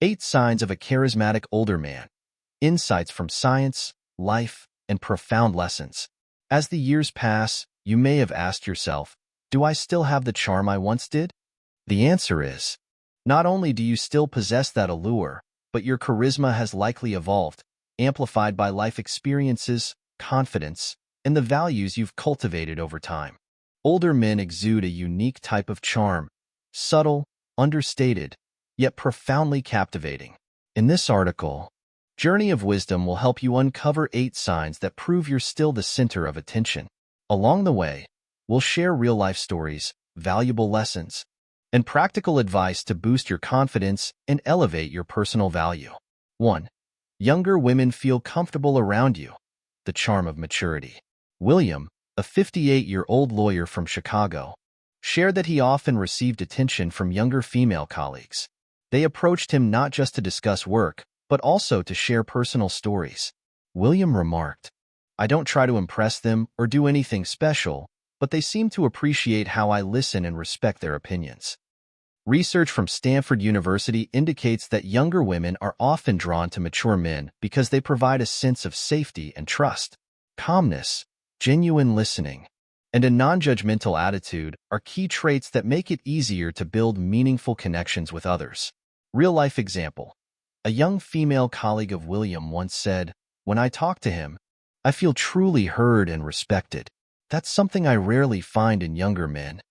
8 Signs of a Charismatic Older Man. Insights from science, life, and profound lessons. As the years pass, you may have asked yourself, do I still have the charm I once did? The answer is, not only do you still possess that allure, but your charisma has likely evolved, amplified by life experiences, confidence, and the values you've cultivated over time. Older men exude a unique type of charm, subtle, understated, yet profoundly captivating. In this article, Journey of Wisdom will help you uncover 8 signs that prove you're still the center of attention. Along the way, we'll share real-life stories, valuable lessons, and practical advice to boost your confidence and elevate your personal value. 1. Younger women feel comfortable around you. The charm of maturity. William, a 58-year-old lawyer from Chicago, shared that he often received attention from younger female colleagues. They approached him not just to discuss work, but also to share personal stories. William remarked, "I don't try to impress them or do anything special, but they seem to appreciate how I listen and respect their opinions." Research from Stanford University indicates that younger women are often drawn to mature men because they provide a sense of safety and trust. Calmness, genuine listening, and a non-judgmental attitude are key traits that make it easier to build meaningful connections with others. Real-life example. A young female colleague of William once said, "When I talk to him, I feel truly heard and respected. That's something I rarely find in younger men."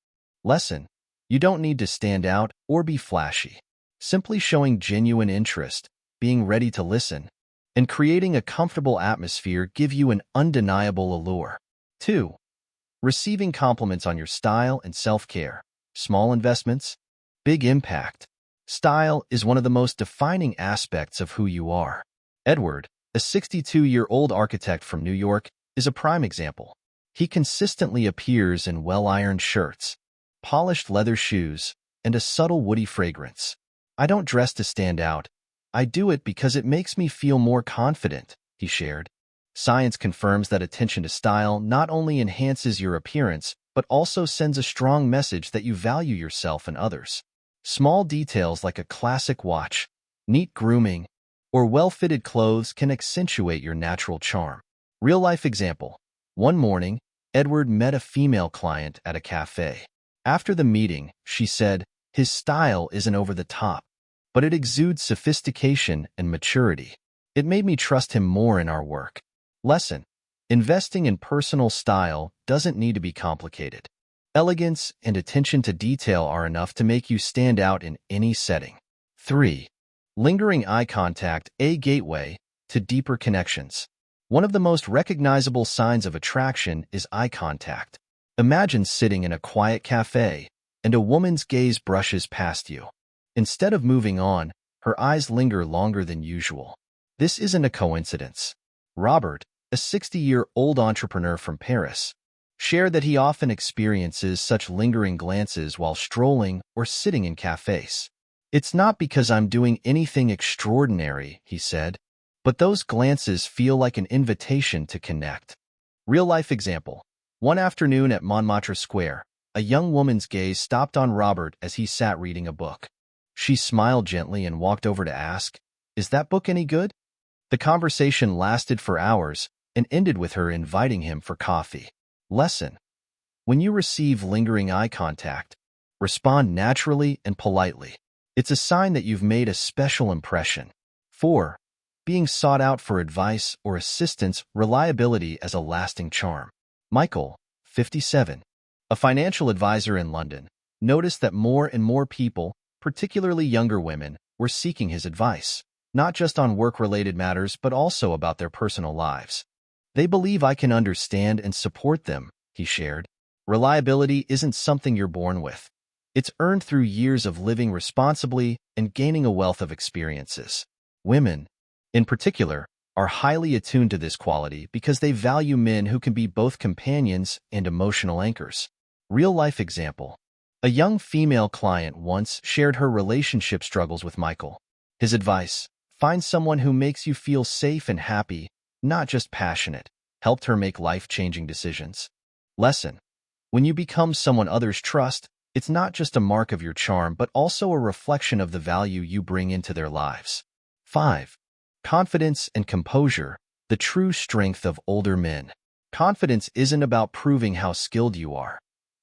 Lesson. You don't need to stand out or be flashy. Simply showing genuine interest, being ready to listen, and creating a comfortable atmosphere give you an undeniable allure. 2. Receiving compliments on your style and self-care. Small investments, big impact. Style is one of the most defining aspects of who you are. Edward, a 62-year-old architect from New York, is a prime example. He consistently appears in well-ironed shirts, polished leather shoes, and a subtle woody fragrance. "I don't dress to stand out. I do it because it makes me feel more confident," he shared. Science confirms that attention to style not only enhances your appearance, but also sends a strong message that you value yourself and others. Small details like a classic watch, neat grooming, or well-fitted clothes can accentuate your natural charm. Real-life example. One morning, Edward met a female client at a cafe. After the meeting, she said, "His style isn't over the top, but it exudes sophistication and maturity. It made me trust him more in our work." Lesson. Investing in personal style doesn't need to be complicated. Elegance and attention to detail are enough to make you stand out in any setting. 3. Lingering eye contact, a gateway to deeper connections. One of the most recognizable signs of attraction is eye contact. Imagine sitting in a quiet cafe, and a woman's gaze brushes past you. Instead of moving on, her eyes linger longer than usual. This isn't a coincidence. Robert, a 60-year-old entrepreneur from Paris, shared that he often experiences such lingering glances while strolling or sitting in cafes. "It's not because I'm doing anything extraordinary," he said, "but those glances feel like an invitation to connect." Real-life example. One afternoon at Montmartre Square, a young woman's gaze stopped on Robert as he sat reading a book. She smiled gently and walked over to ask, "Is that book any good?" The conversation lasted for hours and ended with her inviting him for coffee. Lesson. When you receive lingering eye contact, respond naturally and politely. It's a sign that you've made a special impression. 4. Being sought out for advice or assistance, reliability as a lasting charm. Michael, 57, a financial advisor in London, noticed that more and more people, particularly younger women, were seeking his advice, not just on work-related matters but also about their personal lives. "They believe I can understand and support them," he shared. Reliability isn't something you're born with. It's earned through years of living responsibly and gaining a wealth of experiences. Women, in particular, are highly attuned to this quality because they value men who can be both companions and emotional anchors. Real-life example. A young female client once shared her relationship struggles with Michael. His advice, "Find someone who makes you feel safe and happy, not just passionate," helped her make life-changing decisions. Lesson. When you become someone others trust, It's not just a mark of your charm, but also a reflection of the value you bring into their lives. 5. Confidence and composure, the true strength of older men. Confidence isn't about proving how skilled you are.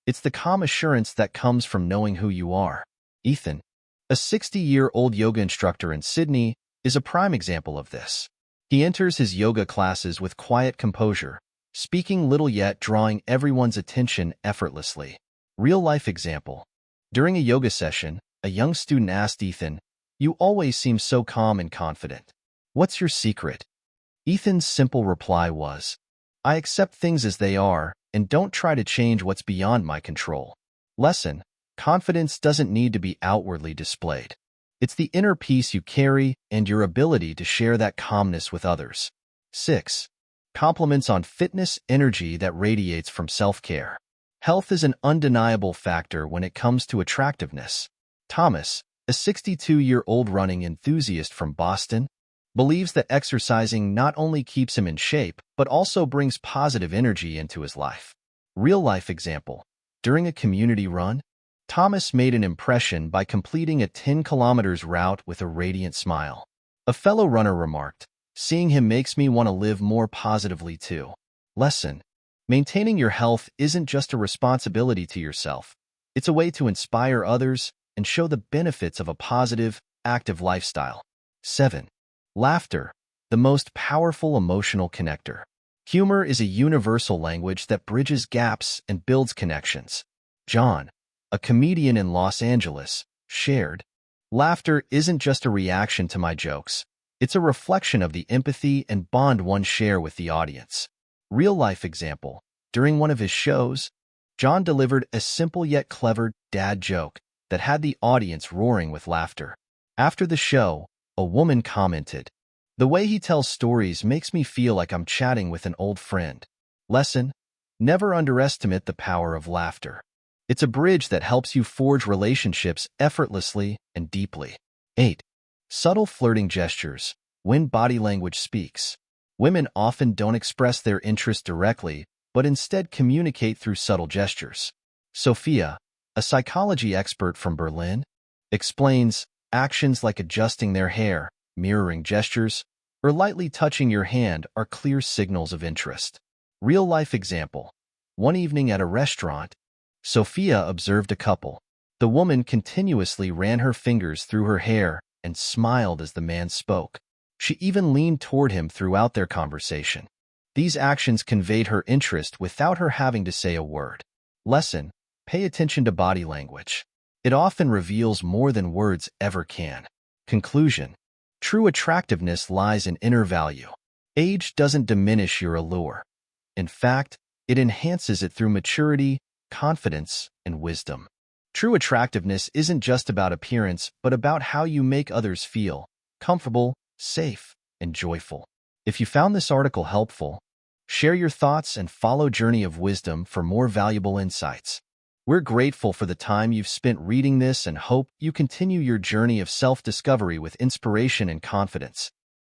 It's the calm assurance that comes from knowing who you are. Ethan, a 60-year-old yoga instructor in Sydney, is a prime example of this. He enters his yoga classes with quiet composure, speaking little yet drawing everyone's attention effortlessly. Real-life example. During a yoga session, a young student asked Ethan, "You always seem so calm and confident. What's your secret?" Ethan's simple reply was, "I accept things as they are and don't try to change what's beyond my control." Lesson: confidence doesn't need to be outwardly displayed. It's the inner peace you carry and your ability to share that calmness with others. 6. Compliments on fitness, energy that radiates from self-care. Health is an undeniable factor when it comes to attractiveness. Thomas, a 62-year-old running enthusiast from Boston, believes that exercising not only keeps him in shape, but also brings positive energy into his life. Real-life example. During a community run, Thomas made an impression by completing a 10 kilometers route with a radiant smile. A fellow runner remarked, "Seeing him makes me want to live more positively too." Lesson: maintaining your health isn't just a responsibility to yourself. It's a way to inspire others and show the benefits of a positive, active lifestyle. 7. Laughter, the most powerful emotional connector. Humor is a universal language that bridges gaps and builds connections. John, a comedian in Los Angeles, shared, "Laughter isn't just a reaction to my jokes. It's a reflection of the empathy and bond one share with the audience." Real-life example. During one of his shows, John delivered a simple yet clever dad joke that had the audience roaring with laughter. After the show, a woman commented, "The way he tells stories makes me feel like I'm chatting with an old friend." Lesson: never underestimate the power of laughter. It's a bridge that helps you forge relationships effortlessly and deeply. 8. Subtle flirting gestures, when body language speaks. Women often don't express their interest directly, but instead communicate through subtle gestures. Sophia, a psychology expert from Berlin, explains, actions like adjusting their hair, mirroring gestures, or lightly touching your hand are clear signals of interest. Real-life example. One evening at a restaurant, Sophia observed a couple. The woman continuously ran her fingers through her hair and smiled as the man spoke. She even leaned toward him throughout their conversation. These actions conveyed her interest without her having to say a word. Lesson: pay attention to body language. It often reveals more than words ever can. Conclusion: true attractiveness lies in inner value. Age doesn't diminish your allure. In fact, it enhances it through maturity, confidence, and wisdom. True attractiveness isn't just about appearance, but about how you make others feel comfortable, safe, and joyful. If you found this article helpful, share your thoughts and follow Journey of Wisdom for more valuable insights. We're grateful for the time you've spent reading this and hope you continue your journey of self-discovery with inspiration and confidence.